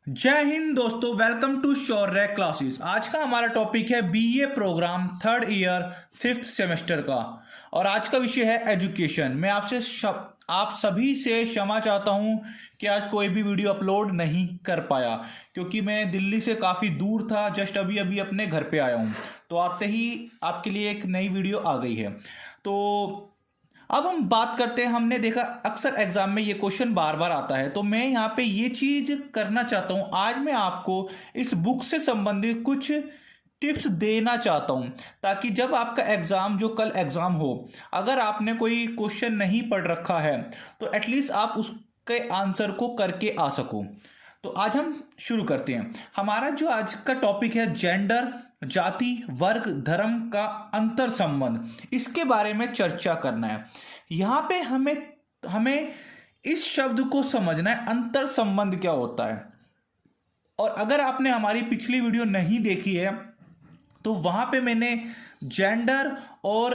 जय हिंद दोस्तों, welcome to Shaurya classes. आज का हमारा टॉपिक है BA program third year fifth semester का। और आज का विषय है एजुकेशन। मैं आप सभी से क्षमा चाहता हूं कि आज कोई भी वीडियो अपलोड नहीं कर पाया, क्योंकि मैं दिल्ली से काफ़ी दूर था। जस्ट अभी अभी अपने घर पे आया हूं, तो आते ही आपके लिए एक नई वीडियो आ गई है। तो अब हम बात करते हैं। हमने देखा अक्सर एग्जाम में ये क्वेश्चन बार बार आता है, तो मैं यहाँ पे ये चीज करना चाहता हूँ। आज मैं आपको इस बुक से संबंधित कुछ टिप्स देना चाहता हूँ, ताकि जब आपका एग्जाम, जो कल एग्जाम हो, अगर आपने कोई क्वेश्चन नहीं पढ़ रखा है तो एटलीस्ट आप उसके आंसर को करके आ सको। तो आज हम शुरू करते हैं। हमारा जो आज का टॉपिक है जेंडर, जाति, वर्ग, धर्म का अंतर संबंध, इसके बारे में चर्चा करना है। यहाँ पे हमें हमें इस शब्द को समझना है, अंतर संबंध क्या होता है। और अगर आपने हमारी पिछली वीडियो नहीं देखी है तो वहां पे मैंने जेंडर और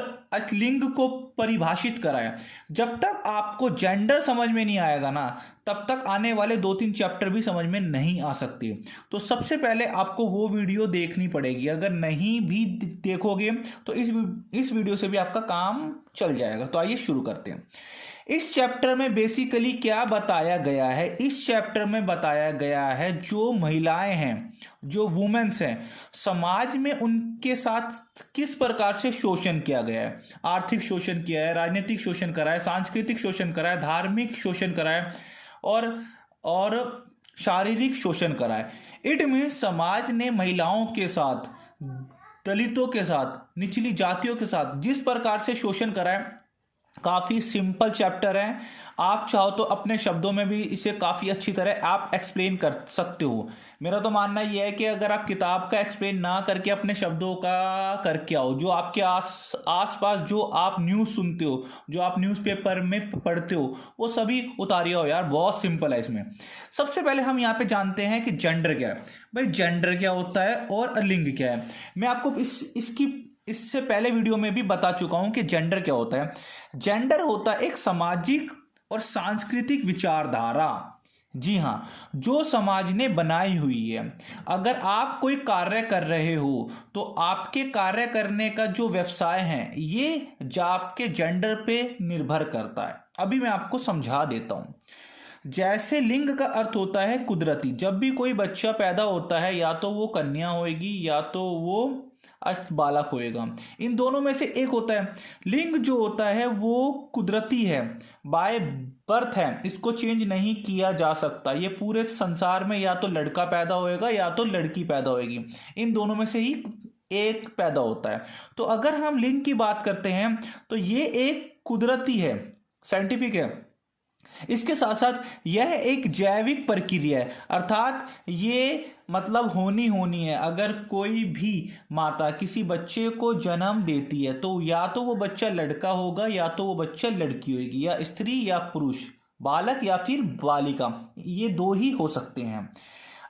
लिंग को परिभाषित कराया। जब तक आपको जेंडर समझ में नहीं आएगा ना, तब तक आने वाले 2-3 चैप्टर भी समझ में नहीं आ सकते। तो सबसे पहले आपको वो वीडियो देखनी पड़ेगी। अगर नहीं भी देखोगे तो इस वीडियो से भी आपका काम चल जाएगा। तो आइए शुरू करते हैं। इस चैप्टर में बेसिकली क्या बताया गया है? इस चैप्टर में बताया गया है जो महिलाएं हैं, जो वुमेन्स हैं, समाज में उनके साथ किस प्रकार से शोषण किया गया है। आर्थिक शोषण किया है, राजनीतिक शोषण करा है, सांस्कृतिक शोषण करा है, धार्मिक शोषण करा है और शारीरिक शोषण करा है। इट मीन्स समाज ने महिलाओं के साथ, दलितों के साथ, निचली जातियों के साथ जिस प्रकार से शोषण करा है। काफ़ी सिंपल चैप्टर है। आप चाहो तो अपने शब्दों में भी इसे काफ़ी अच्छी तरह आप एक्सप्लेन कर सकते हो। मेरा तो मानना यह है कि अगर आप किताब का एक्सप्लेन ना करके अपने शब्दों का करके आओ, जो आपके आस पास जो आप न्यूज़ सुनते हो, जो आप न्यूज़पेपर में पढ़ते हो, वो सभी उतारिए हो यार। बहुत सिंपल है। इसमें सबसे पहले हम यहाँ पे जानते हैं कि जेंडर क्या है। भाई जेंडर क्या होता है और लिंग क्या है। मैं आपको इससे पहले वीडियो में भी बता चुका हूं कि जेंडर क्या होता है। जेंडर होता है एक सामाजिक और सांस्कृतिक विचारधारा, जी हाँ, जो समाज ने बनाई हुई है। अगर आप कोई कार्य कर रहे हो तो आपके कार्य करने का जो व्यवसाय है, ये आपके जेंडर पे निर्भर करता है। अभी मैं आपको समझा देता हूं। जैसे लिंग का अर्थ होता है कुदरती। जब भी कोई बच्चा पैदा होता है, या तो वो कन्या होएगी या तो वो बालक होएगा। इन दोनों में से एक होता है। लिंग जो होता है वो कुदरती है, बाय बर्थ है, इसको चेंज नहीं किया जा सकता। ये पूरे संसार में या तो लड़का पैदा होएगा या तो लड़की पैदा होएगी। इन दोनों में से ही एक पैदा होता है। तो अगर हम लिंग की बात करते हैं तो ये एक कुदरती है, साइंटिफिक है। इसके साथ साथ यह एक जैविक प्रक्रिया है, अर्थात ये मतलब होनी है। अगर कोई भी माता किसी बच्चे को जन्म देती है तो या तो वो बच्चा लड़का होगा या तो वो बच्चा लड़की होगी, या स्त्री या पुरुष, बालक या फिर बालिका, ये दो ही हो सकते हैं।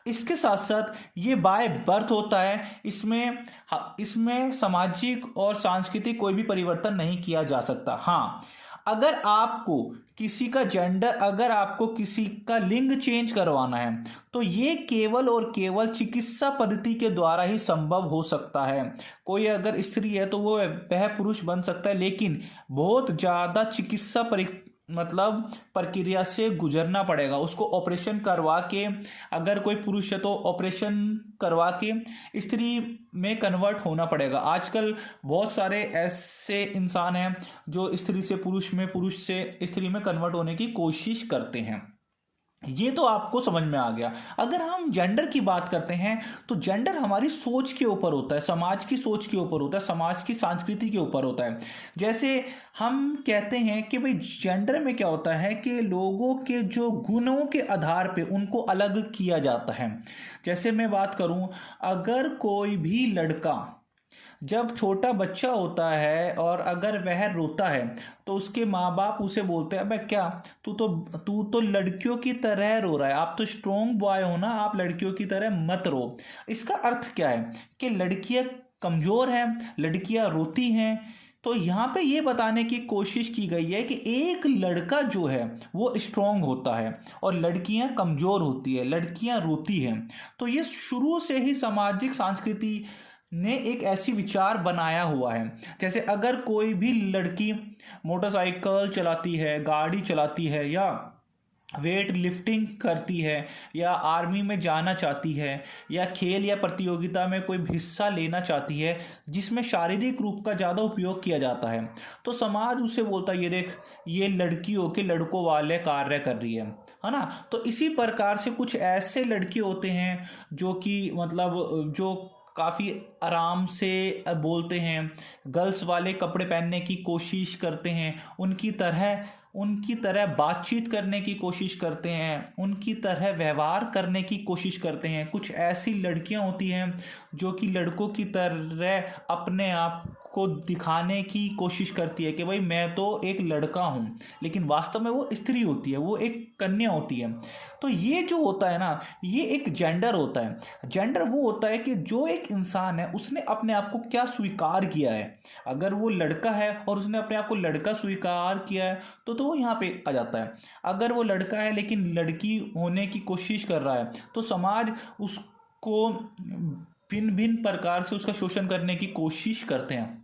इसके साथ साथ ये बाय बर्थ होता है। इसमें सामाजिक और सांस्कृतिक कोई भी परिवर्तन नहीं किया जा सकता। हाँ, अगर आपको किसी का जेंडर, अगर आपको किसी का लिंग चेंज करवाना है तो ये केवल और केवल चिकित्सा पद्धति के द्वारा ही संभव हो सकता है। कोई अगर स्त्री है तो वह पुरुष बन सकता है, लेकिन बहुत ज़्यादा चिकित्सा प्रक्रिया से गुजरना पड़ेगा। उसको ऑपरेशन करवा के, अगर कोई पुरुष है तो ऑपरेशन करवा के स्त्री में कन्वर्ट होना पड़ेगा। आजकल बहुत सारे ऐसे इंसान हैं जो स्त्री से पुरुष में, पुरुष से स्त्री में कन्वर्ट होने की कोशिश करते हैं। ये तो आपको समझ में आ गया। अगर हम जेंडर की बात करते हैं तो जेंडर हमारी सोच के ऊपर होता है, समाज की सोच के ऊपर होता है, समाज की संस्कृति के ऊपर होता है। जैसे हम कहते हैं कि भाई जेंडर में क्या होता है कि लोगों के जो गुणों के आधार पे उनको अलग किया जाता है। जैसे मैं बात करूं, अगर कोई भी लड़का, जब छोटा बच्चा होता है और अगर वह रोता है तो उसके माँ बाप उसे बोलते हैं, अबे क्या तू तो लड़कियों की तरह रो रहा है, आप तो स्ट्रॉन्ग बॉय हो ना, आप लड़कियों की तरह मत रो। इसका अर्थ क्या है कि लड़कियां कमज़ोर हैं, लड़कियां रोती हैं, तो यहाँ पे ये बताने की कोशिश की गई है कि एक लड़का जो है वो स्ट्रांग होता है और लड़कियां कमज़ोर होती है, लड़कियां रोती हैं। तो ये शुरू से ही सामाजिक संस्कृति ने एक ऐसी विचार बनाया हुआ है। जैसे अगर कोई भी लड़की मोटरसाइकिल चलाती है, गाड़ी चलाती है, या वेट लिफ्टिंग करती है, या आर्मी में जाना चाहती है, या खेल या प्रतियोगिता में कोई हिस्सा लेना चाहती है जिसमें शारीरिक रूप का ज़्यादा उपयोग किया जाता है, तो समाज उससे बोलता है ये देख, ये लड़की हो के लड़कों वाले कार्य कर रही है ना। तो इसी प्रकार से कुछ ऐसे लड़के होते हैं जो कि मतलब जो काफ़ी आराम से बोलते हैं, गर्ल्स वाले कपड़े पहनने की कोशिश करते हैं, उनकी तरह बातचीत करने की कोशिश करते हैं, उनकी तरह व्यवहार करने की कोशिश करते हैं। कुछ ऐसी लड़कियां होती हैं जो कि लड़कों की तरह अपने आप को दिखाने की कोशिश करती है कि भाई मैं तो एक लड़का हूँ, लेकिन वास्तव में वो स्त्री होती है, वो एक कन्या होती है। तो ये जो होता है ना, ये एक जेंडर होता है। जेंडर वो होता है कि जो एक इंसान है उसने अपने आप को क्या स्वीकार किया है। अगर वो लड़का है और उसने अपने आप को लड़का स्वीकार किया है तो वो यहाँ पे आ जाता है। अगर वो लड़का है लेकिन लड़की होने की कोशिश कर रहा है तो समाज उसको भिन्न भिन्न प्रकार से उसका शोषण करने की कोशिश करते हैं।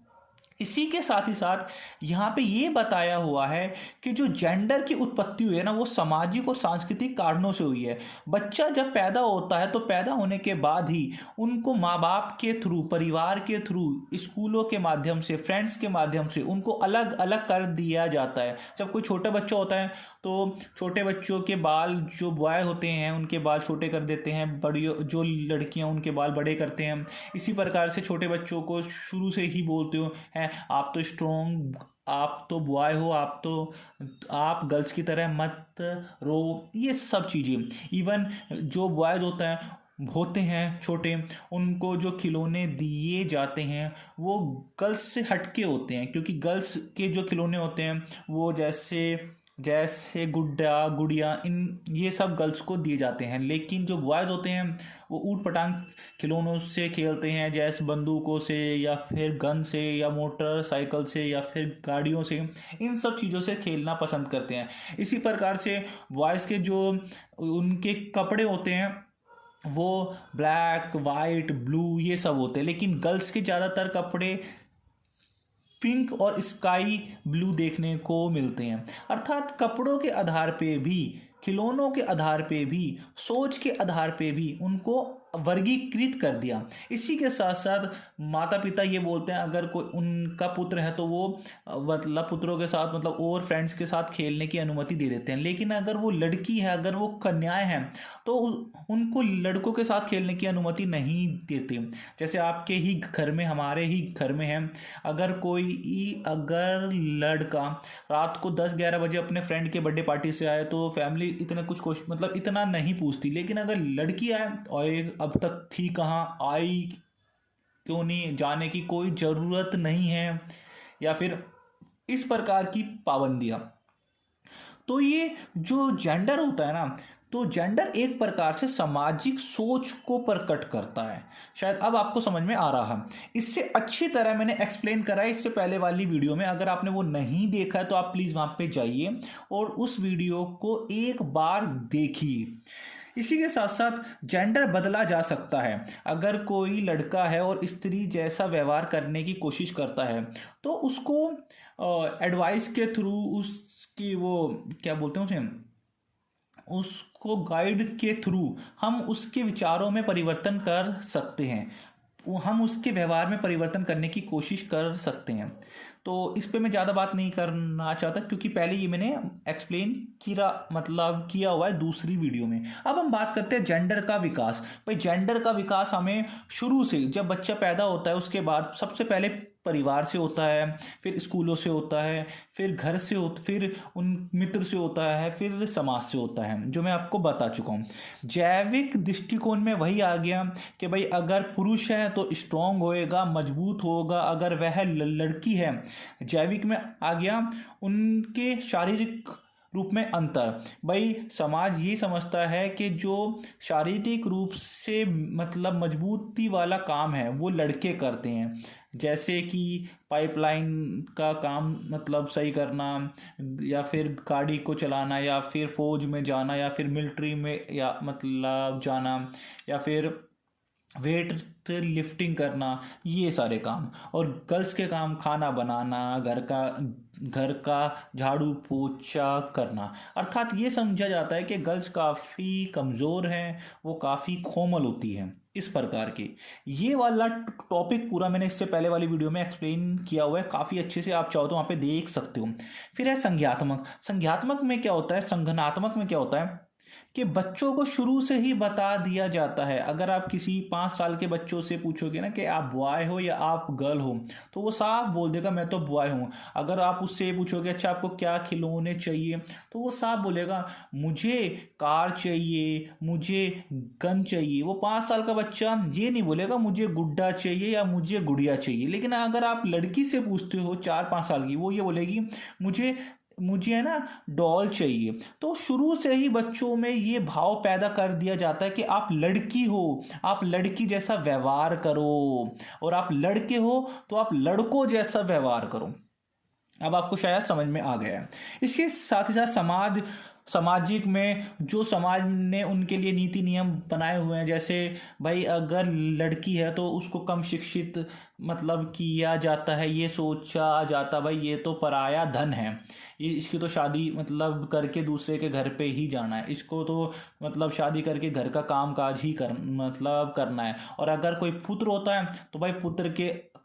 इसी के साथ ही साथ यहाँ पे ये बताया हुआ है कि जो जेंडर की उत्पत्ति हुई है ना, वो सामाजिक और सांस्कृतिक कारणों से हुई है। बच्चा जब पैदा होता है तो पैदा होने के बाद ही उनको माँ बाप के थ्रू, परिवार के थ्रू, स्कूलों के माध्यम से, फ्रेंड्स के माध्यम से उनको अलग अलग कर दिया जाता है। जब कोई छोटा बच्चा होता है तो छोटे बच्चों के बाल, जो बॉय होते हैं उनके बाल छोटे कर देते हैं, बड़ी जो लड़कियाँ उनके बाल बड़े करते हैं। इसी प्रकार से छोटे बच्चों को शुरू से ही बोलते हो हैं आप तो स्ट्रॉन्ग, आप तो बॉय हो, आप गर्ल्स की तरह मत रो, ये सब चीज़ें। इवन जो बॉयज होते हैं छोटे, उनको जो खिलौने दिए जाते हैं वो गर्ल्स से हटके होते हैं, क्योंकि गर्ल्स के जो खिलौने होते हैं वो जैसे गुड्डा, गुड़िया, ये सब गर्ल्स को दिए जाते हैं। लेकिन जो बॉयज़ होते हैं वो ऊट पटांग खिलौनों से खेलते हैं, जैसे बंदूकों से या फिर गन से या मोटरसाइकिल से या फिर गाड़ियों से, इन सब चीज़ों से खेलना पसंद करते हैं। इसी प्रकार से बॉयज़ के जो उनके कपड़े होते हैं वो ब्लैक, वाइट, ब्लू ये सब होते हैं। लेकिन गर्ल्स के ज़्यादातर कपड़े पिंक और स्काई ब्लू देखने को मिलते हैं। अर्थात कपड़ों के आधार पे भी, खिलौनों के आधार पे भी, सोच के आधार पे भी उनको वर्गीकृत कर दिया। इसी के साथ साथ माता पिता ये बोलते हैं अगर कोई उनका पुत्र है तो वो मतलब पुत्रों के साथ मतलब और फ्रेंड्स के साथ खेलने की अनुमति दे देते हैं। लेकिन अगर वो लड़की है, अगर वो कन्याएं हैं तो उनको लड़कों के साथ खेलने की अनुमति नहीं देते। जैसे आपके ही घर में, हमारे ही घर में है, अगर लड़का रात को 10-11 बजे अपने फ्रेंड के बर्थडे पार्टी से आए तो फैमिली इतना नहीं पूछती। लेकिन अगर लड़की आए और अब तक थी कहाँ, आई क्यों नहीं, जाने की कोई ज़रूरत नहीं है, या फिर इस प्रकार की पाबंदियाँ। तो ये जो जेंडर होता है ना, तो जेंडर एक प्रकार से सामाजिक सोच को प्रकट करता है। शायद अब आपको समझ में आ रहा है। इससे अच्छी तरह मैंने एक्सप्लेन करा है इससे पहले वाली वीडियो में। अगर आपने वो नहीं देखा है तो आप प्लीज़ वहाँ पे जाइए और उस वीडियो को एक बार देखिए। इसी के साथ साथ जेंडर बदला जा सकता है। अगर कोई लड़का है और स्त्री जैसा व्यवहार करने की कोशिश करता है तो उसको एडवाइस के थ्रू, उसकी वो क्या बोलते हैं उसे, उसको गाइड के थ्रू हम उसके विचारों में परिवर्तन कर सकते हैं, हम उसके व्यवहार में परिवर्तन करने की कोशिश कर सकते हैं। तो इस पे मैं ज़्यादा बात नहीं करना चाहता क्योंकि पहले ये मैंने एक्सप्लेन किया हुआ है दूसरी वीडियो में। अब हम बात करते हैं जेंडर का विकास। भाई जेंडर का विकास हमें शुरू से, जब बच्चा पैदा होता है उसके बाद सबसे पहले परिवार से होता है, फिर स्कूलों से होता है, फिर घर से फिर उन मित्र से होता है, फिर समाज से होता है, जो मैं आपको बता चुका हूँ। जैविक दृष्टिकोण में वही आ गया कि भाई अगर पुरुष है तो स्ट्रांग होएगा, मजबूत होगा। अगर वह लड़की है, जैविक में आ गया उनके शारीरिक रूप में अंतर। भाई समाज ये समझता है कि जो शारीरिक रूप से मतलब मजबूती वाला काम है वो लड़के करते हैं, जैसे कि पाइपलाइन का काम मतलब सही करना, या फिर गाड़ी को चलाना, या फिर फौज में जाना, या फिर मिलिट्री में या मतलब जाना, या फिर वेट लिफ्टिंग करना, ये सारे काम। और गर्ल्स के काम खाना बनाना, घर का झाड़ू पोछा करना। अर्थात ये समझा जाता है कि गर्ल्स काफ़ी कमज़ोर हैं, वो काफ़ी कोमल होती हैं, इस प्रकार की। ये वाला टॉपिक पूरा मैंने इससे पहले वाली वीडियो में एक्सप्लेन किया हुआ है काफ़ी अच्छे से, आप चाहो तो वहाँ पे देख सकते हो। फिर है संज्ञात्मक। संज्ञात्मक में क्या होता है, संगठनात्मक में क्या होता है कि बच्चों को शुरू से ही बता दिया जाता है। अगर आप किसी 5 साल के बच्चों से पूछोगे ना कि आप बॉय हो या आप गर्ल हो, तो वो साफ बोल देगा मैं तो बॉय हूँ। अगर आप उससे पूछोगे अच्छा आपको क्या खिलौने चाहिए, तो वो साफ बोलेगा मुझे कार चाहिए, मुझे गन चाहिए। वो 5 साल का बच्चा ये नहीं बोलेगा मुझे गुड्डा चाहिए या मुझे गुड़िया चाहिए। लेकिन अगर आप लड़की से पूछते हो 4-5 साल की, वो ये बोलेगी मुझे मुझे है ना डॉल चाहिए। तो शुरू से ही बच्चों में ये भाव पैदा कर दिया जाता है कि आप लड़की हो, आप लड़की जैसा व्यवहार करो, और आप लड़के हो तो आप लड़कों जैसा व्यवहार करो। अब आपको शायद समझ में आ गया है। इसके साथ ही साथ सामाजिक में जो समाज ने उनके लिए नीति नियम बनाए हुए हैं, जैसे भाई अगर लड़की है तो उसको कम शिक्षित मतलब किया जाता है, ये सोचा जाता भाई ये तो पराया धन है, ये इसकी तो शादी मतलब करके दूसरे के घर पे ही जाना है, इसको तो मतलब शादी करके घर का काम काज ही करना है। और अगर कोई पुत्र होता है तो भाई पुत्र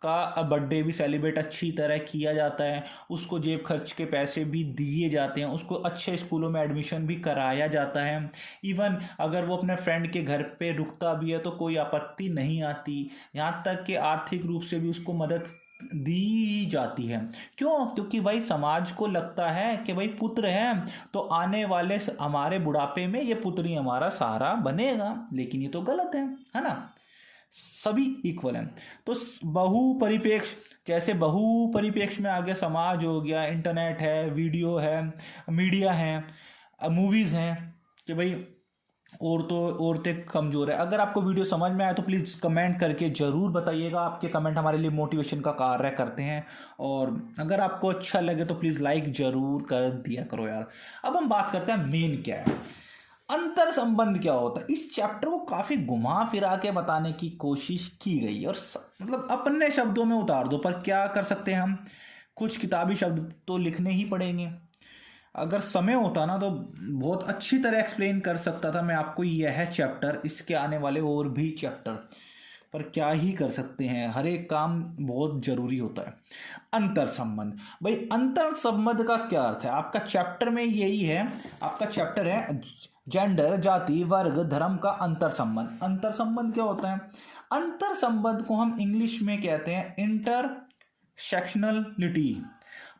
का बर्थडे भी सेलिब्रेट अच्छी तरह किया जाता है, उसको जेब खर्च के पैसे भी दिए जाते हैं, उसको अच्छे स्कूलों में एडमिशन भी कराया जाता है। इवन अगर वो अपने फ्रेंड के घर पे रुकता भी है तो कोई आपत्ति नहीं आती, यहाँ तक कि आर्थिक रूप से भी उसको मदद दी जाती है। क्यों? क्योंकि भाई समाज को लगता है कि भाई पुत्र है तो आने वाले हमारे बुढ़ापे में ये पुत्र ही हमारा सहारा बनेगा। लेकिन ये तो गलत है ना, सभी इक्वल हैं। तो बहु परिप्रेक्ष्य, जैसे बहु परिप्रेक्ष्य में आ गया समाज हो गया, इंटरनेट है, वीडियो है, मीडिया है, मूवीज़ हैं कि भाई औरतें कमज़ोर है। अगर आपको वीडियो समझ में आए तो प्लीज़ कमेंट करके ज़रूर बताइएगा, आपके कमेंट हमारे लिए मोटिवेशन का कार्य करते हैं। और अगर आपको अच्छा लगे तो प्लीज़ लाइक ज़रूर कर दिया करो यार। अब हम बात करते हैं मेन क्या है, अंतर संबंध क्या होता है। इस चैप्टर को काफ़ी घुमा फिरा के बताने की कोशिश की गई और मतलब अपने शब्दों में उतार दो, पर क्या कर सकते हैं हम, कुछ किताबी शब्द तो लिखने ही पड़ेंगे। अगर समय होता ना तो बहुत अच्छी तरह एक्सप्लेन कर सकता था मैं आपको यह चैप्टर, इसके आने वाले और भी चैप्टर, पर क्या ही कर सकते हैं, हर एक काम बहुत जरूरी होता है। अंतर संबंध, भाई अंतर संबंध का क्या अर्थ है, आपका चैप्टर में यही है, आपका चैप्टर है जेंडर, जाति, वर्ग, धर्म का अंतर संबंध। अंतर संबंध क्या होता है? अंतर संबंध को हम इंग्लिश में कहते हैं इंटरसेक्शनलिटी।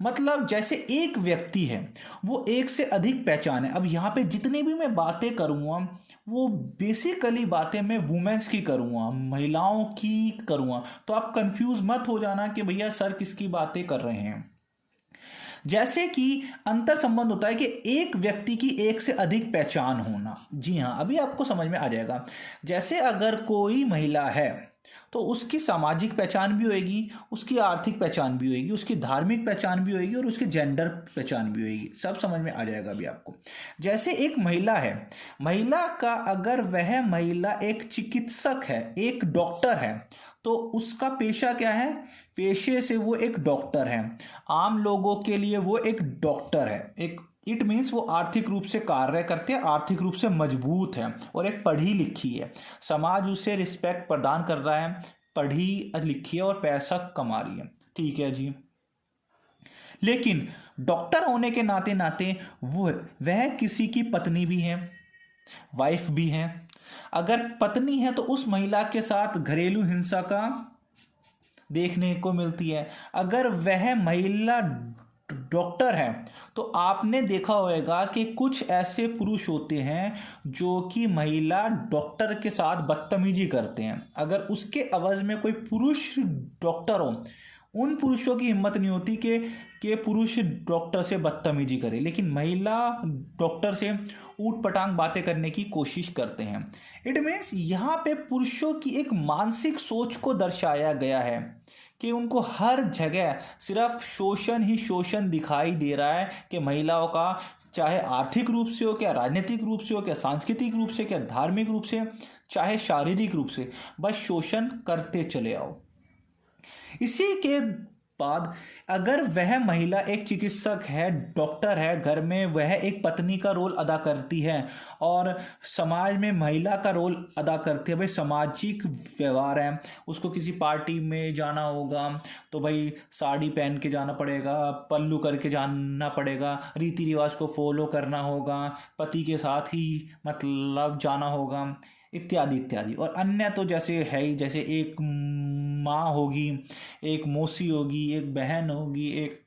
मतलब जैसे एक व्यक्ति है वो एक से अधिक पहचान है। अब यहाँ पे जितनी भी मैं बातें करूँगा वो बेसिकली बातें मैं वुमेन्स की करूँगा, महिलाओं की करूँगा, तो आप कंफ्यूज मत हो जाना कि भैया सर किसकी बातें कर रहे हैं। जैसे कि अंतर संबंध होता है कि एक व्यक्ति की एक से अधिक पहचान होना। जी हाँ, अभी आपको समझ में आ जाएगा। जैसे अगर कोई महिला है तो उसकी सामाजिक पहचान भी होएगी, उसकी आर्थिक पहचान भी होएगी, उसकी धार्मिक पहचान भी होएगी और उसकी जेंडर पहचान भी होएगी। सब समझ में आ जाएगा अभी आपको। जैसे एक महिला है, महिला का अगर वह महिला एक चिकित्सक है, एक डॉक्टर है, तो उसका पेशा क्या है? पेशे से वो एक डॉक्टर है। आम लोगों के लिए वो एक डॉक्टर है। एक इट मीन्स वो आर्थिक रूप से कार्य करते हैं, आर्थिक रूप से मजबूत है और एक पढ़ी लिखी है। समाज उसे रिस्पेक्ट प्रदान कर रहा है, पढ़ी लिखी है और पैसा कमा रही है। ठीक है जी। लेकिन डॉक्टर होने के नाते नाते वह किसी की पत्नी भी है, वाइफ भी है। अगर पत्नी है तो उस महिला के साथ घरेलू हिंसा का देखने को मिलती है। अगर वह महिला डॉक्टर है तो आपने देखा होगा कि कुछ ऐसे पुरुष होते हैं जो कि महिला डॉक्टर के साथ बदतमीजी करते हैं। अगर उसके अवज में कोई पुरुष डॉक्टर हो, उन पुरुषों की हिम्मत नहीं होती कि पुरुष डॉक्टर से बदतमीजी करे, लेकिन महिला डॉक्टर से ऊट पटांग बातें करने की कोशिश करते हैं। इट मीन्स यहाँ पे पुरुषों की एक मानसिक सोच को दर्शाया गया है कि उनको हर जगह सिर्फ शोषण ही शोषण दिखाई दे रहा है कि महिलाओं का, चाहे आर्थिक रूप से हो, क्या राजनीतिक रूप से हो, क्या सांस्कृतिक रूप से, क्या धार्मिक रूप से, चाहे शारीरिक रूप से, बस शोषण करते चले आओ। इसी के बाद अगर वह महिला एक चिकित्सक है, डॉक्टर है, घर में वह एक पत्नी का रोल अदा करती है और समाज में महिला का रोल अदा करती है, भाई सामाजिक व्यवहार है, उसको किसी पार्टी में जाना होगा तो भाई साड़ी पहन के जाना पड़ेगा, पल्लू करके जाना पड़ेगा, रीति रिवाज को फॉलो करना होगा, पति के साथ ही मतलब जाना होगा, इत्यादि इत्यादि। और अन्य तो जैसे है ही, जैसे एक माँ होगी, एक मौसी होगी, एक बहन होगी, एक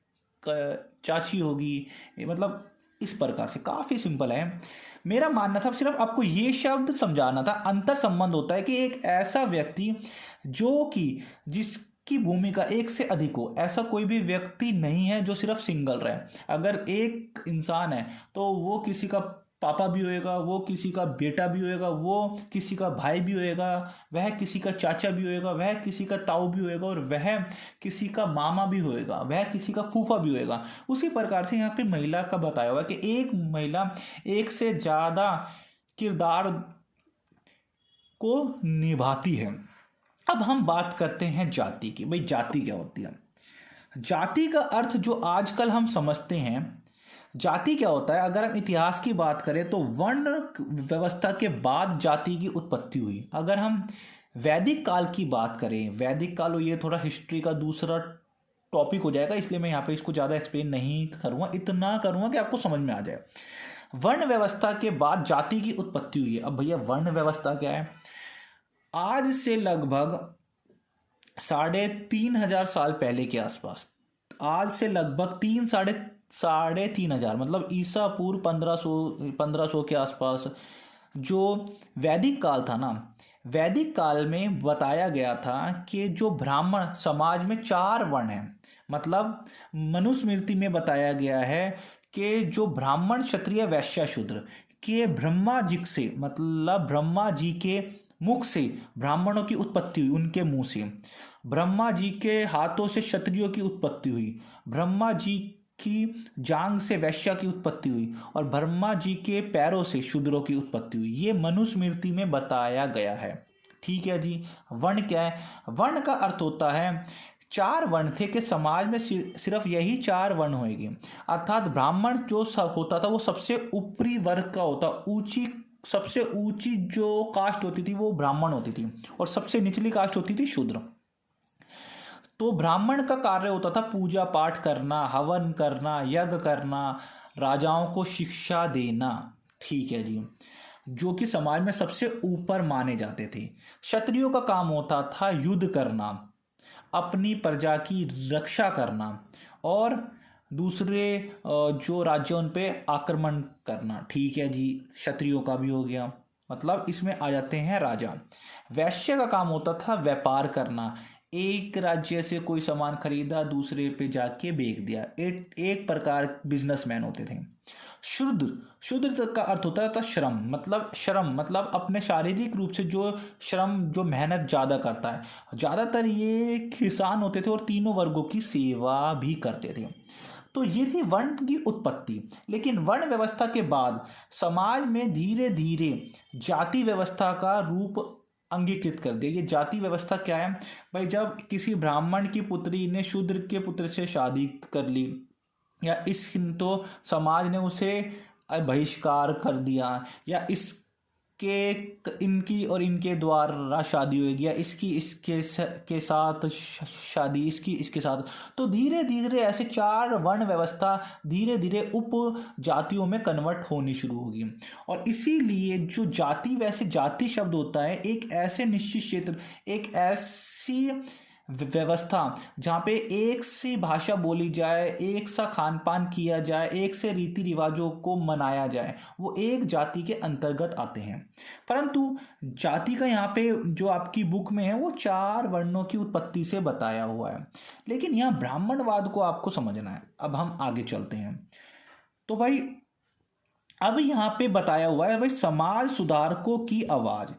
चाची होगी, मतलब इस प्रकार से काफ़ी सिंपल है। मेरा मानना था सिर्फ आपको ये शब्द समझाना था। अंतर संबंध होता है कि एक ऐसा व्यक्ति जो कि जिसकी भूमिका एक से अधिक हो, ऐसा कोई भी व्यक्ति नहीं है जो सिर्फ सिंगल रहे। अगर एक इंसान है तो वो किसी का पापा भी होएगा, वो किसी का बेटा भी होएगा, वो किसी का भाई भी होएगा, वह किसी का चाचा भी होएगा, वह किसी का ताऊ भी होएगा, और वह किसी का मामा भी होएगा, वह किसी का फूफा भी होएगा। उसी प्रकार से यहाँ पे महिला का बताया हुआ है कि एक महिला एक से ज़्यादा किरदार को निभाती है। अब हम बात करते हैं जाति की। भाई जाति क्या होती है? जाति का अर्थ जो आजकल हम समझते हैं, जाति क्या होता है, अगर हम इतिहास की बात करें तो वर्ण व्यवस्था के बाद जाति की उत्पत्ति हुई। अगर हम वैदिक काल की बात करें, वैदिक काल, ये थोड़ा हिस्ट्री का दूसरा टॉपिक हो जाएगा, इसलिए मैं यहाँ पे इसको ज़्यादा एक्सप्लेन नहीं करूँगा, इतना करूँगा कि आपको समझ में आ जाए। वर्ण व्यवस्था के बाद जाति की उत्पत्ति हुई है। अब भैया वर्ण व्यवस्था क्या है? आज से लगभग 3,500 साल पहले के आसपास, आज से लगभग 3,500 मतलब ईसा पूर्व 1500 के आसपास, जो वैदिक काल था ना, वैदिक काल में बताया गया था कि जो ब्राह्मण समाज में 4 वर्ण हैं, मतलब मनुस्मृति में बताया गया है कि जो ब्राह्मण, क्षत्रिय, वैश्य, शूद्र के ब्रह्मा जी से, मतलब ब्रह्मा जी के मुख से ब्राह्मणों की उत्पत्ति हुई, उनके मुंह से। ब्रह्मा जी के हाथों से क्षत्रियों की उत्पत्ति हुई, ब्रह्मा जी की जांग से वैश्य की उत्पत्ति हुई, और ब्रह्मा जी के पैरों से शूद्रों की उत्पत्ति हुई। ये मनुस्मृति में बताया गया है। ठीक है जी। वर्ण क्या है? वर्ण का अर्थ होता है 4 वर्ण थे कि समाज में सिर्फ यही 4 वर्ण होंगे, अर्थात ब्राह्मण जो होता था वो सबसे ऊपरी वर्ग का होता, सबसे ऊंची जो कास्ट होती थी वो ब्राह्मण होती थी, और सबसे निचली कास्ट होती थी शूद्र। तो ब्राह्मण का कार्य होता था पूजा पाठ करना, हवन करना, यज्ञ करना, राजाओं को शिक्षा देना। ठीक है जी, जो कि समाज में सबसे ऊपर माने जाते थे। क्षत्रियों का काम होता था युद्ध करना, अपनी प्रजा की रक्षा करना, और दूसरे जो राज्य उन पे आक्रमण करना। ठीक है जी, क्षत्रियों का भी हो गया, मतलब इसमें आ जाते हैं राजा। वैश्य का काम होता था व्यापार करना, एक राज्य से कोई सामान खरीदा, दूसरे पे जाके बेच दिया, एक प्रकार बिजनेसमैन होते थे। शूद्र का अर्थ होता था श्रम, मतलब अपने शारीरिक रूप से जो श्रम, जो मेहनत ज़्यादा करता है। ज़्यादातर ये किसान होते थे और तीनों वर्गों की सेवा भी करते थे। तो ये थी वर्ण की उत्पत्ति। लेकिन वर्ण व्यवस्था के बाद समाज में धीरे धीरे जाति व्यवस्था का रूप अंगीकृत कर दिया। ये जाति व्यवस्था क्या है भाई? जब किसी ब्राह्मण की पुत्री ने शूद्र के पुत्र से शादी कर ली, या तो समाज ने उसे बहिष्कार कर दिया, या इनकी और इनके द्वारा शादी होगी, या इसके साथ शादी, इसके साथ। तो धीरे धीरे ऐसे 4 वर्ण व्यवस्था धीरे धीरे उप जातियों में कन्वर्ट होनी शुरू होगी। और इसीलिए जो जाति, वैसे जाति शब्द होता है एक ऐसे निश्चित क्षेत्र, एक ऐसी व्यवस्था जहाँ पे एक सी भाषा बोली जाए, एक सा खान पान किया जाए, एक से रीति रिवाजों को मनाया जाए, वो एक जाति के अंतर्गत आते हैं। परंतु जाति का यहाँ पे जो आपकी बुक में है वो 4 वर्णों की उत्पत्ति से बताया हुआ है, लेकिन यहाँ ब्राह्मणवाद को आपको समझना है। अब हम आगे चलते हैं। तो भाई अब यहाँ पे बताया हुआ है भाई, समाज सुधारकों की आवाज।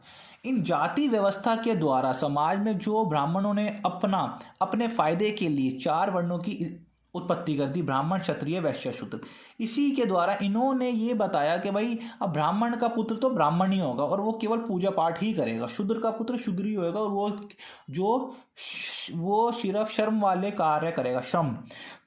इन जाति व्यवस्था के द्वारा समाज में जो ब्राह्मणों ने अपने फायदे के लिए 4 वर्णों की उत्पत्ति कर दी, ब्राह्मण, क्षत्रिय, वैश्य, शूद्र। इसी के द्वारा इन्होंने ये बताया कि भाई अब ब्राह्मण का पुत्र तो ब्राह्मण ही होगा और वो केवल पूजा पाठ ही करेगा, शूद्र का पुत्र शूद्र ही होगा और वो सिर्फ श्रम वाले कार्य करेगा, श्रम।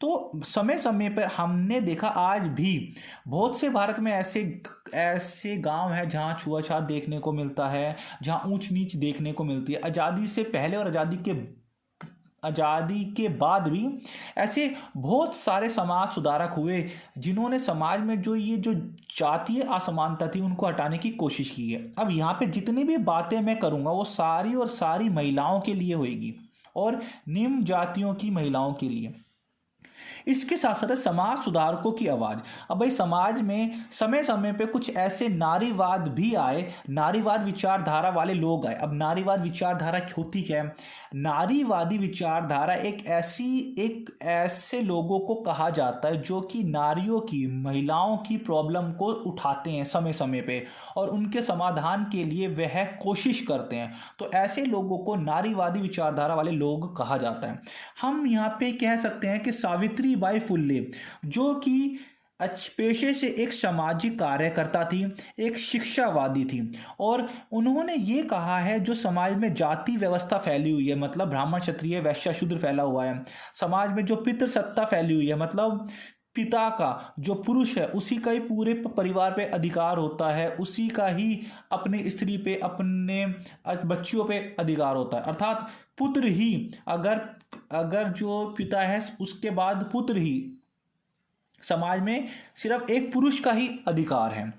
तो समय समय पर हमने देखा आज भी बहुत से भारत में ऐसे ऐसे गांव हैं जहां छुआछूत देखने को मिलता है, जहां ऊंच नीच देखने को मिलती है। आज़ादी से पहले और आज़ादी के बाद भी ऐसे बहुत सारे समाज सुधारक हुए जिन्होंने समाज में जो जातीय असमानता थी उनको हटाने की कोशिश की है। अब यहाँ पे जितनी भी बातें मैं करूँगा वो सारी और सारी महिलाओं के लिए होगी और निम्न जातियों की महिलाओं के लिए। इसके साथ साथ समाज सुधारकों की आवाज। अब भाई समाज में समय समय पे कुछ ऐसे नारीवाद भी आए, नारीवाद विचारधारा वाले लोग आए। अब नारीवाद विचारधारा होती क्या है? नारीवादी विचारधारा एक ऐसे लोगों को कहा जाता है जो कि नारियों की, महिलाओं की प्रॉब्लम को उठाते हैं समय समय पे और उनके समाधान के लिए वह कोशिश करते हैं। तो ऐसे लोगों को नारीवादी विचारधारा वाले लोग कहा जाता है। हम यहाँ पे कह सकते हैं कि सावित्रीबाई फुले जो कि पेशे से एक सामाजिक कार्यकर्ता थी, एक शिक्षावादी थी और उन्होंने ये कहा है जो समाज में जाति व्यवस्था फैली हुई है, मतलब ब्राह्मण, क्षत्रिय, वैश्य, शूद्र फैला हुआ है, समाज में जो पितृसत्ता फैली हुई है, मतलब पिता का जो पुरुष है उसी का ही पूरे परिवार पे अधिकार होता है, उसी का ही अपनी स्त्री पे, अपने बच्चियों पे अधिकार होता है। अर्थात पुत्र ही, अगर जो पिता है उसके बाद पुत्र ही, समाज में सिर्फ एक पुरुष का ही अधिकार है।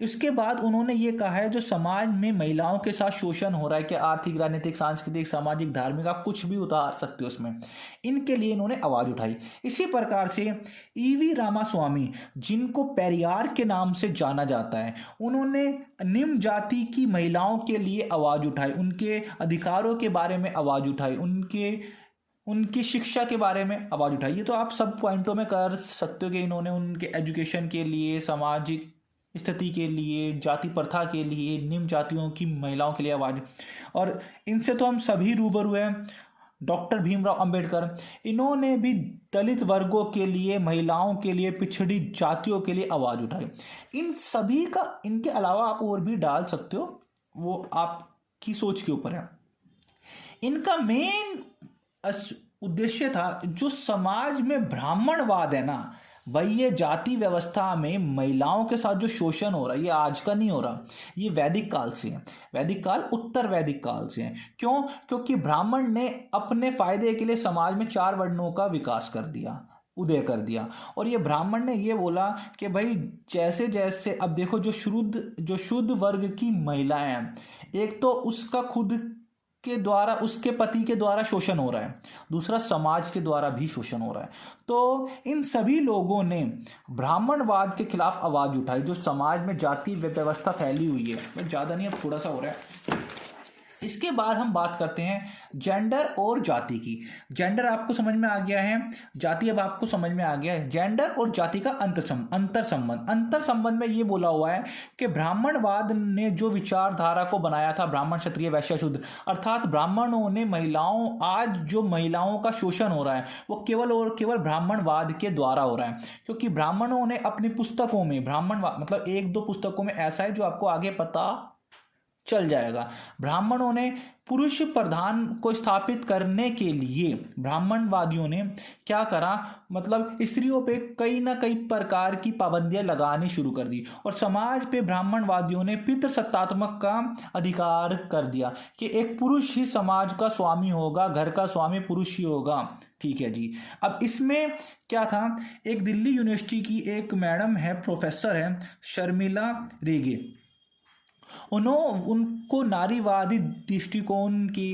इसके बाद उन्होंने ये कहा है जो समाज में महिलाओं के साथ शोषण हो रहा है कि आर्थिक, राजनीतिक, सांस्कृतिक, सामाजिक, धार्मिक, आप कुछ भी उतार सकते हो उसमें, इनके लिए इन्होंने आवाज उठाई। इसी प्रकार से ईवी रामास्वामी, जिनको पेरियार के नाम से जाना जाता है, उन्होंने निम्न जाति की महिलाओं के लिए आवाज उठाई, उनके अधिकारों के बारे में आवाज उठाई, उनकी शिक्षा के बारे में आवाज़ उठाई। ये तो आप सब पॉइंटों में कर सकते हो कि इन्होंने उनके एजुकेशन के लिए, सामाजिक स्थिति के लिए, जाति प्रथा के लिए, निम्न जातियों की महिलाओं के लिए आवाज़। और इनसे तो हम सभी रूबरू हैं। डॉक्टर भीमराव अंबेडकर, इन्होंने भी दलित वर्गों के लिए, महिलाओं के लिए, पिछड़ी जातियों के लिए आवाज़ उठाई। इन सभी का, इनके अलावा आप और भी डाल सकते हो, वो आपकी सोच के ऊपर है। इनका मेन उद्देश्य था जो समाज में ब्राह्मणवाद है ना भाई, ये जाति व्यवस्था में महिलाओं के साथ जो शोषण हो रहा है ये आज का नहीं हो रहा, ये वैदिक काल से है। वैदिक काल उत्तर वैदिक काल से है। क्यों? क्योंकि ब्राह्मण ने अपने फायदे के लिए समाज में 4 वर्णों का विकास कर दिया, उदय कर दिया। और ये ब्राह्मण ने ये बोला कि भाई जैसे जैसे, अब देखो जो शुद्ध वर्ग की महिलाएं हैं, एक तो उसका खुद के द्वारा, उसके पति के द्वारा शोषण हो रहा है, दूसरा समाज के द्वारा भी शोषण हो रहा है। तो इन सभी लोगों ने ब्राह्मणवाद के खिलाफ आवाज उठाई। जो समाज में जाति व्यवस्था फैली हुई है, ज़्यादा नहीं, अब थोड़ा सा हो रहा है। इसके बाद हम बात करते हैं जेंडर और जाति की। जेंडर आपको समझ में आ गया है, जाति अब आपको समझ में आ गया है। जेंडर और जाति का अंतर संबंध में ये बोला हुआ है कि ब्राह्मणवाद ने जो विचारधारा को बनाया था, ब्राह्मण, क्षत्रिय, वैश्य, शूद्र, अर्थात ब्राह्मणों ने आज जो महिलाओं का शोषण हो रहा है वो केवल और केवल ब्राह्मणवाद के द्वारा हो रहा है। क्योंकि ब्राह्मणों ने अपनी पुस्तकों में, ब्राह्मणवाद मतलब 1-2 पुस्तकों में ऐसा है जो आपको आगे पता चल जाएगा, ब्राह्मणों ने पुरुष प्रधान को स्थापित करने के लिए ब्राह्मणवादियों ने क्या करा, मतलब स्त्रियों पे कई ना कई प्रकार की पाबंदियां लगानी शुरू कर दी और समाज पे ब्राह्मणवादियों ने पितृसत्तात्मक का अधिकार कर दिया कि एक पुरुष ही समाज का स्वामी होगा, घर का स्वामी पुरुष ही होगा। ठीक है जी। अब इसमें क्या था, एक दिल्ली यूनिवर्सिटी की एक मैडम है, प्रोफेसर है शर्मिला रेगे, उनको नारीवादी दृष्टिकोण की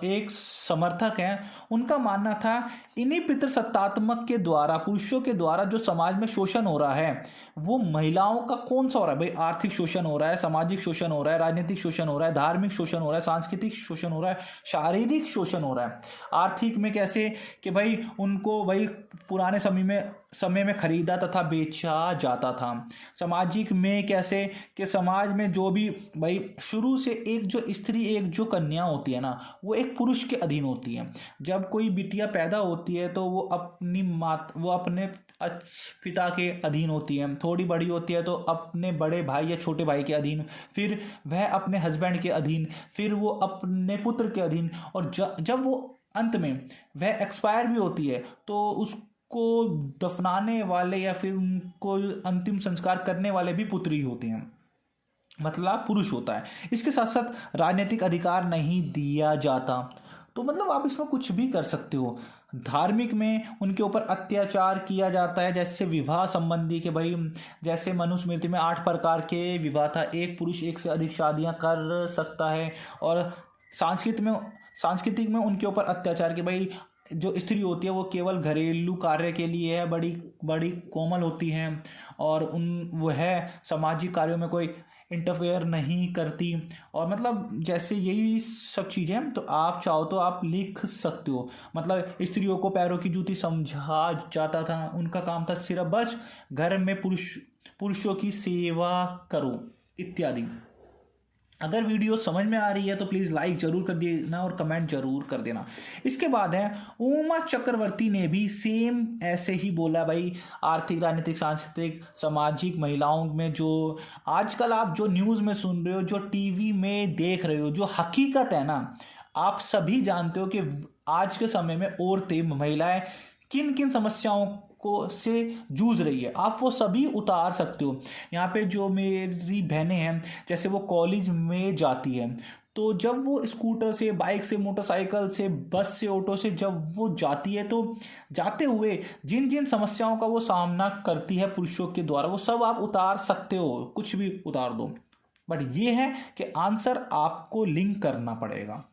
एक समर्थक हैं। उनका मानना था इन्हीं पितृसत्तात्मक के द्वारा, पुरुषों के द्वारा जो समाज में शोषण हो रहा है वो महिलाओं का कौन सा हो रहा है भाई? आर्थिक शोषण हो रहा है, सामाजिक शोषण हो रहा है, राजनीतिक शोषण हो रहा है, धार्मिक शोषण हो रहा है, सांस्कृतिक शोषण हो रहा है, शारीरिक शोषण हो रहा है। आर्थिक में कैसे कि भाई उनको भाई पुराने समय में खरीदा तथा बेचा जाता था। सामाजिक में कैसे कि समाज में जो भी भाई शुरू से एक जो स्त्री, एक जो कन्या होती है ना, वो एक पुरुष के अधीन होती है। जब कोई बिटिया पैदा होती है तो वो अपने पिता के अधीन होती है। थोड़ी बड़ी होती है तो अपने बड़े भाई या छोटे भाई के अधीन, फिर वह अपने हस्बैंड के अधीन, फिर वो अपने पुत्र के अधीन, और जब वो अंत में वह एक्सपायर भी होती है तो उसको दफनाने वाले या फिर उनको अंतिम संस्कार करने वाले भी पुत्र ही होते हैं, मतलब पुरुष होता है। इसके साथ साथ राजनीतिक अधिकार नहीं दिया जाता। तो मतलब आप इसमें कुछ भी कर सकते हो। धार्मिक में उनके ऊपर अत्याचार किया जाता है, जैसे विवाह संबंधी के भाई, जैसे मनुस्मृति में 8 प्रकार के विवाह था, एक पुरुष एक से अधिक शादियां कर सकता है। और सांस्कृतिक में उनके ऊपर अत्याचार के भाई जो स्त्री होती है वो केवल घरेलू कार्य के लिए है, बड़ी बड़ी कोमल होती हैं, और वह सामाजिक कार्यों में कोई इंटरफेयर नहीं करती। और मतलब जैसे यही सब चीज़ें तो आप चाहो तो आप लिख सकते हो। मतलब स्त्रियों को पैरों की जूती समझा जाता था, उनका काम था सिर्फ बस घर में पुरुषों की सेवा करो इत्यादि। अगर वीडियो समझ में आ रही है तो प्लीज़ लाइक जरूर कर देना और कमेंट जरूर कर देना। इसके बाद है उमा चक्रवर्ती ने भी सेम ऐसे ही बोला भाई, आर्थिक, राजनीतिक, सांस्कृतिक, सामाजिक, महिलाओं में जो आजकल आप जो न्यूज़ में सुन रहे हो, जो टीवी में देख रहे हो, जो हकीकत है ना, आप सभी जानते हो कि आज के समय में औरतें, महिलाएं किन किन समस्याओं से जूझ रही है, आप वो सभी उतार सकते हो। यहाँ पे जो मेरी बहनें हैं, जैसे वो कॉलेज में जाती है, तो जब वो स्कूटर से, बाइक से, मोटरसाइकिल से, बस से, ऑटो से जब वो जाती है, तो जाते हुए जिन जिन समस्याओं का वो सामना करती है पुरुषों के द्वारा, वो सब आप उतार सकते हो, कुछ भी उतार दो। बट ये है कि आंसर आपको लिंक करना पड़ेगा।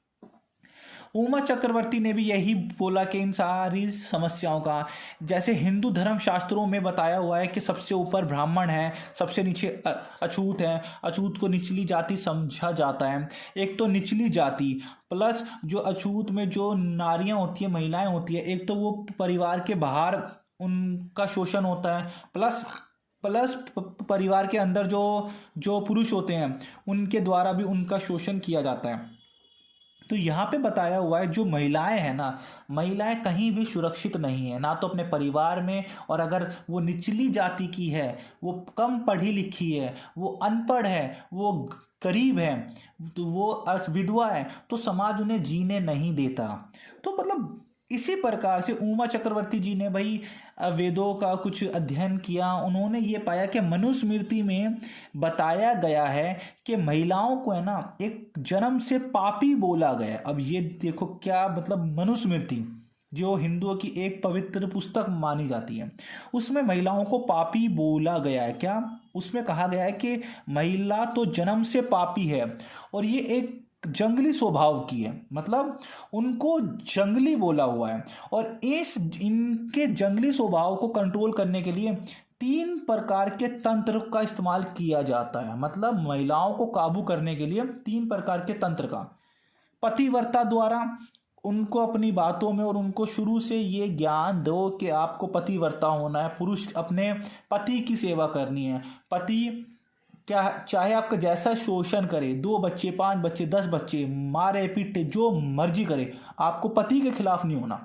उमा चक्रवर्ती ने भी यही बोला कि इन सारी समस्याओं का, जैसे हिंदू धर्म शास्त्रों में बताया हुआ है कि सबसे ऊपर ब्राह्मण है, सबसे नीचे अछूत है, अछूत को निचली जाति समझा जाता है। एक तो निचली जाति प्लस जो अछूत में जो नारियां होती है, महिलाएं होती है, एक तो वो परिवार के बाहर उनका शोषण होता है, प्लस परिवार के अंदर जो पुरुष होते हैं उनके द्वारा भी उनका शोषण किया जाता है। तो यहाँ पे बताया हुआ है जो महिलाएं हैं ना, महिलाएं कहीं भी सुरक्षित नहीं है, ना तो अपने परिवार में, और अगर वो निचली जाति की है, वो कम पढ़ी लिखी है, वो अनपढ़ है, वो गरीब है, तो वो विधवा है, तो समाज उन्हें जीने नहीं देता। तो मतलब इसी प्रकार से उमा चक्रवर्ती जी ने भाई वेदों का कुछ अध्ययन किया। उन्होंने ये पाया कि मनुस्मृति में बताया गया है कि महिलाओं को है ना एक जन्म से पापी बोला गया। अब ये देखो क्या मतलब, मनुस्मृति जो हिंदुओं की एक पवित्र पुस्तक मानी जाती है, उसमें महिलाओं को पापी बोला गया है। क्या उसमें कहा गया है कि महिला तो जन्म से पापी है, और ये एक जंगली स्वभाव की है, मतलब उनको जंगली बोला हुआ है। और इनके जंगली स्वभाव को कंट्रोल करने के लिए 3 प्रकार के तंत्र का इस्तेमाल किया जाता है। मतलब महिलाओं को काबू करने के लिए 3 प्रकार के तंत्र का, पतिव्रता द्वारा उनको अपनी बातों में और उनको शुरू से ये ज्ञान दो कि आपको पतिव्रता होना है, पुरुष अपने पति की सेवा करनी है। पति क्या चाहे आपका जैसा शोषण करे, 2 बच्चे, 5 बच्चे, 10 बच्चे, मारे पीटे, जो मर्जी करे, आपको पति के खिलाफ नहीं होना।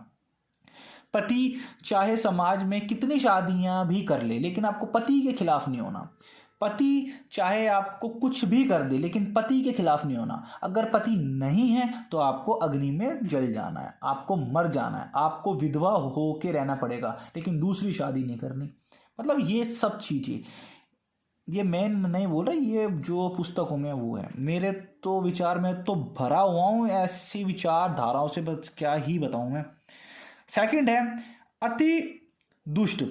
पति चाहे समाज में कितनी शादियां भी कर ले, लेकिन आपको पति के खिलाफ नहीं होना। पति चाहे आपको कुछ भी कर दे, लेकिन पति के खिलाफ नहीं होना। अगर पति नहीं है तो आपको अग्नि में जल जाना है, आपको मर जाना है, आपको विधवा होके रहना पड़ेगा, लेकिन दूसरी शादी नहीं करनी। मतलब ये सब चीजें, ये मैं नहीं बोल रहा, ये जो पुस्तकों में वो है। मेरे तो विचार में तो भरा हुआ हूँ ऐसी विचारधाराओं से, बस क्या ही बताऊँ मैं। सेकंड है अति दुष्ट।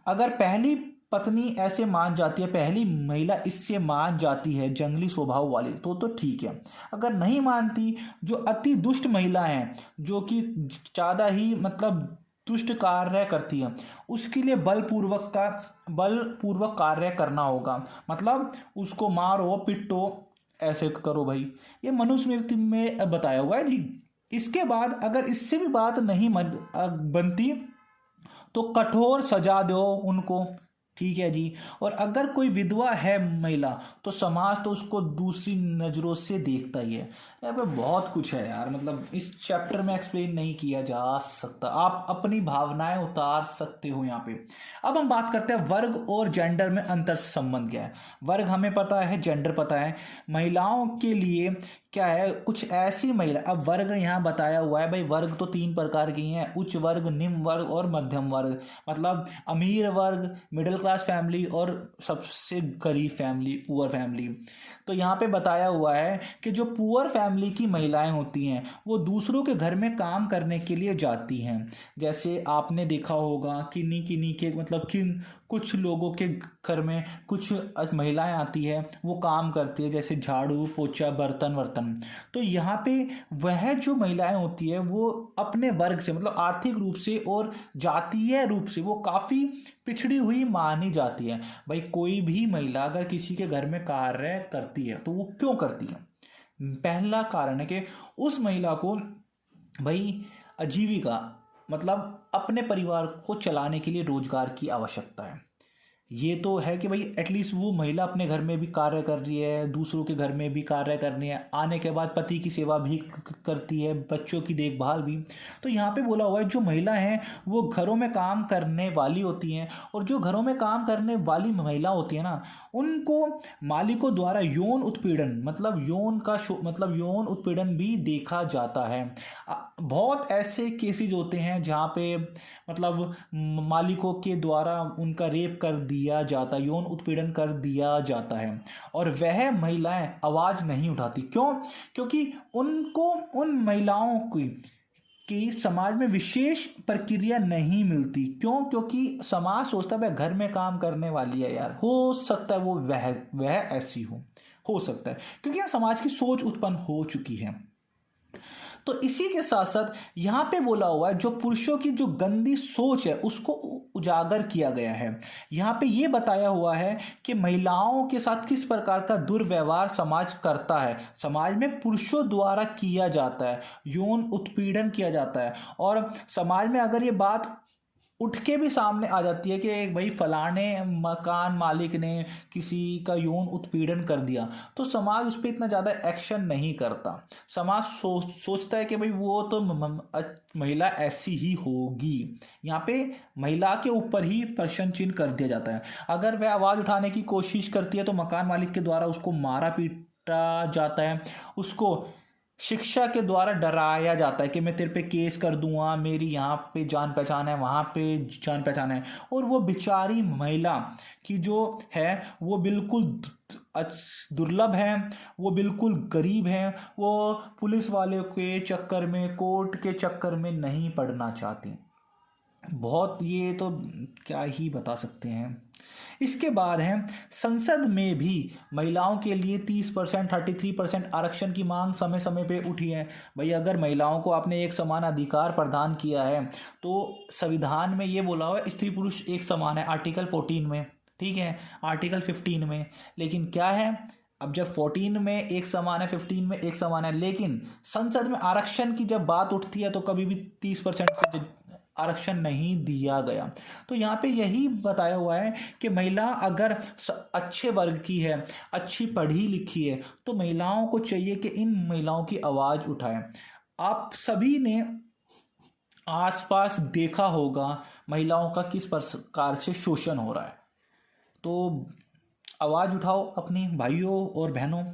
अगर पहली पत्नी ऐसे मान जाती है, पहली महिला इससे मान जाती है जंगली स्वभाव वाली, तो ठीक है। अगर नहीं मानती, जो अति दुष्ट महिला हैं, जो कि ज़्यादा ही मतलब दुष्ट कार्य करती है, उसके लिए बलपूर्वक कार्य करना होगा। मतलब उसको मारो पिटो, ऐसे करो भाई। ये मनुस्मृति में बताया हुआ है जी। इसके बाद अगर इससे भी बात नहीं बनती तो कठोर सजा दो उनको, ठीक है जी। और अगर कोई विधवा है महिला, तो समाज तो उसको दूसरी नज़रों से देखता ही है। यहाँ पे बहुत कुछ है यार, मतलब इस चैप्टर में एक्सप्लेन नहीं किया जा सकता, आप अपनी भावनाएं उतार सकते हो यहाँ पे। अब हम बात करते हैं वर्ग और जेंडर में अंतर संबंध क्या है। वर्ग हमें पता है, जेंडर पता है। महिलाओं के लिए क्या है, कुछ ऐसी महिला, अब वर्ग यहाँ बताया हुआ है भाई, वर्ग तो 3 प्रकार की हैं, उच्च वर्ग, निम्न वर्ग और मध्यम वर्ग। मतलब अमीर वर्ग, मिडिल क्लास फैमिली और सबसे गरीब फैमिली, पुअर फैमिली। तो यहाँ पे बताया हुआ है कि जो पुअर फैमिली की महिलाएं होती हैं वो दूसरों के घर में काम करने के लिए जाती हैं। जैसे आपने देखा होगा किन्हीं के मतलब किन कुछ लोगों के घर में कुछ महिलाएं आती है, वो काम करती है, जैसे झाड़ू पोछा बर्तन वर्तन। तो यहाँ पे वह जो महिलाएं होती है वो अपने वर्ग से, मतलब आर्थिक रूप से और जातीय रूप से वो काफ़ी पिछड़ी हुई मानी जाती है। भाई कोई भी महिला अगर किसी के घर में कार्य करती है तो वो क्यों करती है? पहला कारण है कि उस महिला को भाई आजीविका, मतलब अपने परिवार को चलाने के लिए रोजगार की आवश्यकता है। ये तो है कि भाई एटलीस्ट वो महिला अपने घर में भी कार्य कर रही है, दूसरों के घर में भी कार्य करनी है, आने के बाद पति की सेवा भी करती है, बच्चों की देखभाल भी। तो यहाँ पे बोला हुआ है जो महिला हैं वो घरों में काम करने वाली होती हैं, और जो घरों में काम करने वाली महिला होती है ना, उनको मालिकों द्वारा यौन उत्पीड़न, मतलब यौन उत्पीड़न भी देखा जाता है। बहुत ऐसे केसेस होते हैं जहाँ पे मतलब मालिकों के द्वारा उनका रेप कर दिया जाता, यौन उत्पीड़न कर दिया जाता है, और वह महिलाएं आवाज नहीं उठाती। क्यों? क्योंकि उनको उन महिलाओं की समाज में विशेष प्रक्रिया नहीं मिलती। क्यों? क्योंकि समाज सोचता है वह घर में काम करने वाली है यार, हो सकता है वो वह ऐसी हो सकता है, क्योंकि यहाँ समाज की सोच उत्पन्न हो चुकी है। तो इसी के साथ साथ यहाँ पे बोला हुआ है जो पुरुषों की जो गंदी सोच है उसको उजागर किया गया है। यहाँ पे ये बताया हुआ है कि महिलाओं के साथ किस प्रकार का दुर्व्यवहार समाज करता है, समाज में पुरुषों द्वारा किया जाता है, यौन उत्पीड़न किया जाता है। और समाज में अगर ये बात उठ के भी सामने आ जाती है कि भाई फलाने मकान मालिक ने किसी का यौन उत्पीड़न कर दिया, तो समाज उस पर इतना ज़्यादा एक्शन नहीं करता। समाज सोचता है कि भाई वो तो महिला ऐसी ही होगी। यहाँ पे महिला के ऊपर ही प्रश्न चिन्ह कर दिया जाता है। अगर वह आवाज़ उठाने की कोशिश करती है तो मकान मालिक के द्वारा उसको मारा पीटा जाता है, उसको शिक्षा के द्वारा डराया जाता है कि मैं तेरे पे केस कर दूंगा, मेरी यहाँ पे जान पहचान है, वहाँ पे जान पहचान है। और वो बेचारी महिला की जो है वो बिल्कुल दुर्लभ है, वो बिल्कुल गरीब है, वो पुलिस वाले के चक्कर में, कोर्ट के चक्कर में नहीं पड़ना चाहती। बहुत, ये तो क्या ही बता सकते हैं। इसके बाद है संसद में भी महिलाओं के लिए 30%, 33% आरक्षण की मांग समय समय पे उठी है। भाई अगर महिलाओं को आपने एक समान अधिकार प्रदान किया है तो संविधान में ये बोला हुआ है स्त्री पुरुष एक समान है, आर्टिकल 14 में, ठीक है, आर्टिकल 15 में। लेकिन क्या है, अब जब 14 में एक समान है, 15 में एक समान है, लेकिन संसद में आरक्षण की जब बात उठती है तो कभी भी 30% से आरक्षण नहीं दिया गया। तो यहाँ पे यही बताया हुआ है कि महिला अगर अच्छे वर्ग की है, अच्छी पढ़ी लिखी है, तो महिलाओं को चाहिए कि इन महिलाओं की आवाज़ उठाएं। आप सभी ने आसपास देखा होगा महिलाओं का किस प्रकार से शोषण हो रहा है, तो आवाज़ उठाओ अपनी भाइयों और बहनों।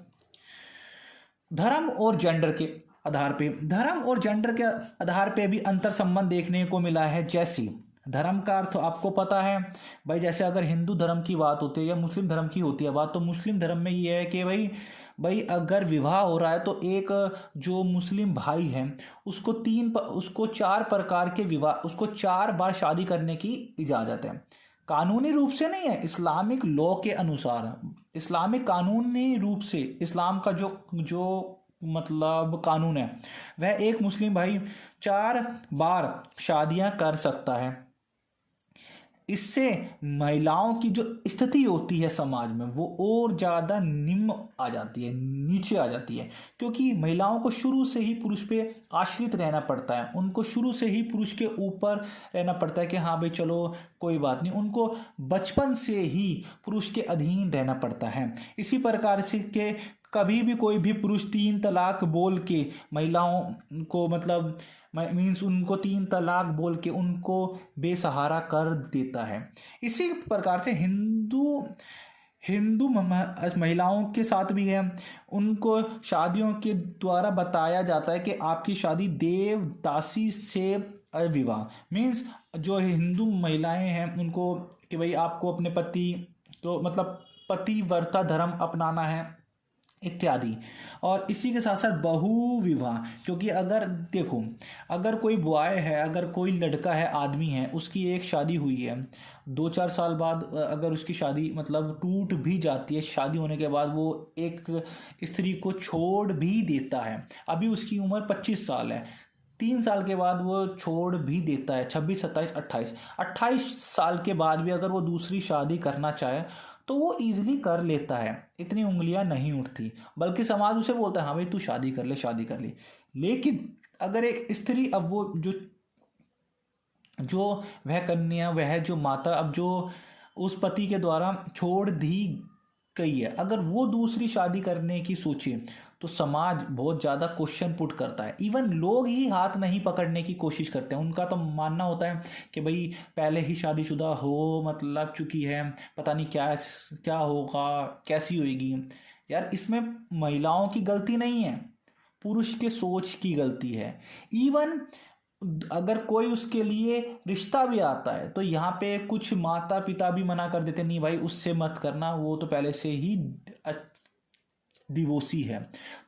धर्म और जेंडर के आधार पे भी अंतर संबंध देखने को मिला है। जैसे धर्म का अर्थ आपको पता है भाई, जैसे अगर हिंदू धर्म की बात होती है या मुस्लिम धर्म की होती है बात, तो मुस्लिम धर्म में ये है कि भाई अगर विवाह हो रहा है तो एक जो मुस्लिम भाई है उसको 4 प्रकार के विवाह, उसको 4 बार शादी करने की इजाज़त है। कानूनी रूप से नहीं है, इस्लामिक लॉ के अनुसार, इस्लामिक कानूनी रूप से इस्लाम का जो जो मतलब कानून है, वह एक मुस्लिम भाई 4 बार शादियां कर सकता है। इससे महिलाओं की जो स्थिति होती है समाज में वो और ज़्यादा निम्न आ जाती है, नीचे आ जाती है, क्योंकि महिलाओं को शुरू से ही पुरुष पे आश्रित रहना पड़ता है, उनको शुरू से ही पुरुष के ऊपर रहना पड़ता है कि हाँ भाई चलो कोई बात नहीं, उनको बचपन से ही पुरुष के अधीन रहना पड़ता है। इसी प्रकार से के कभी भी कोई भी पुरुष 3 तलाक बोल के महिलाओं को मतलब मीन्स उनको 3 तलाक बोल के उनको बेसहारा कर देता है। इसी प्रकार से हिंदू हिंदू महिलाओं के साथ भी है, उनको शादियों के द्वारा बताया जाता है कि आपकी शादी देव दासी से विवाह, मीन्स जो हिंदू महिलाएं हैं उनको कि भाई आपको अपने पति तो मतलब पतिव्रता धर्म अपनाना है इत्यादि। और इसी के साथ साथ बहु विवाह, क्योंकि अगर देखो अगर कोई बॉय है, अगर कोई लड़का है, आदमी है, उसकी एक शादी हुई है, 2-4 साल बाद अगर उसकी शादी मतलब टूट भी जाती है, शादी होने के बाद वो एक स्त्री को छोड़ भी देता है, अभी उसकी उम्र 25 साल है, 3 साल के बाद वो छोड़ भी देता है, 26, 27, 28 साल के बाद भी अगर वो दूसरी शादी करना चाहे तो वो ईजिली कर लेता है, इतनी उंगलियां नहीं उठती, बल्कि समाज उसे बोलता है हाँ भाई तू शादी कर ले, शादी कर ले। लेकिन अगर एक स्त्री अब वो जो जो वह कन्या, वह जो माता अब जो उस पति के द्वारा छोड़ दी गई है, अगर वो दूसरी शादी करने की सोचे तो समाज बहुत ज़्यादा क्वेश्चन पुट करता है। इवन लोग ही हाथ नहीं पकड़ने की कोशिश करते हैं, उनका तो मानना होता है कि भाई पहले ही शादीशुदा हो मतलब चुकी है, पता नहीं क्या क्या होगा, कैसी होएगी। यार इसमें महिलाओं की गलती नहीं है, पुरुष के सोच की गलती है। इवन अगर कोई उसके लिए रिश्ता भी आता है तो यहाँ पे कुछ माता पिता भी मना कर देते, नहीं भाई उससे मत करना, वो तो पहले से ही डिवोर्सी है।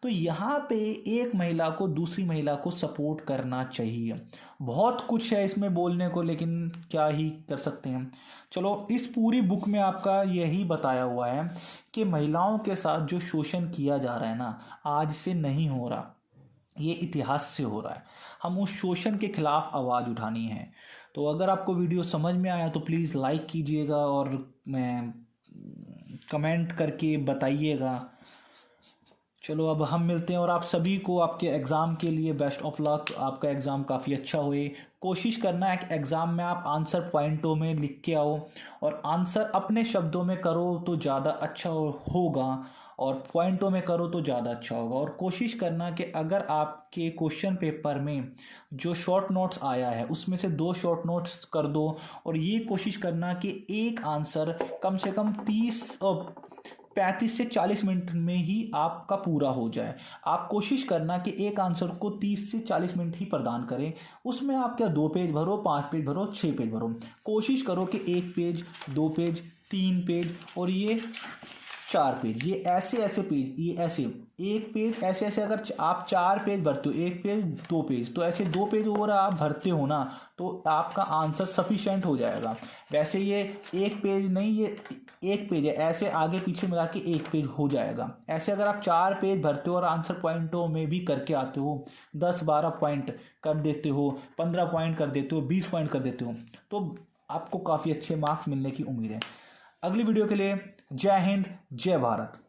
तो यहाँ पे एक महिला को दूसरी महिला को सपोर्ट करना चाहिए। बहुत कुछ है इसमें बोलने को, लेकिन क्या ही कर सकते हैं। चलो, इस पूरी बुक में आपका यही बताया हुआ है कि महिलाओं के साथ जो शोषण किया जा रहा है ना, आज से नहीं हो रहा, ये इतिहास से हो रहा है। हम उस शोषण के खिलाफ आवाज़ उठानी है। तो अगर आपको वीडियो समझ में आया तो प्लीज़ लाइक कीजिएगा और मैं कमेंट करके बताइएगा। चलो अब हम मिलते हैं, और आप सभी को आपके एग्ज़ाम के लिए बेस्ट ऑफ लक। आपका एग्ज़ाम काफ़ी अच्छा हुए। कोशिश करना है कि एग्ज़ाम में आप आंसर पॉइंटों में लिख के आओ, और आंसर अपने शब्दों में करो तो ज़्यादा अच्छा होगा, और पॉइंटों में करो तो ज़्यादा अच्छा होगा। और कोशिश करना कि अगर आपके क्वेश्चन पेपर में जो शॉर्ट नोट्स आया है उसमें से 2 शॉर्ट नोट्स कर दो, और ये कोशिश करना कि एक आंसर कम से कम 35 से 40 मिनट में ही आपका पूरा हो जाए। आप कोशिश करना कि एक आंसर को 30 से 40 मिनट ही प्रदान करें। उसमें आप क्या 2 पेज भरो, 5 पेज भरो, 6 पेज भरो। कोशिश करो कि 1 पेज, 2 पेज, 3 पेज और ये 4 पेज, ये ऐसे पेज, ये ऐसे 1 पेज ऐसे अगर आप 4 पेज भरते हो, 1 पेज 2 पेज, तो ऐसे 2 पेज और आप भरते हो ना, तो आपका आंसर सफिशिएंट हो जाएगा। वैसे ये 1 पेज नहीं, ये 1 पेज है, ऐसे आगे पीछे मिला के 1 पेज हो जाएगा। ऐसे अगर आप 4 पेज भरते हो और आंसर पॉइंटों में भी करके आते हो, 10-12 पॉइंट कर देते हो, 15 पॉइंट कर देते हो, 20 पॉइंट कर देते हो, तो आपको काफ़ी अच्छे मार्क्स मिलने की उम्मीद है। अगली वीडियो के लिए जय हिंद, जय भारत।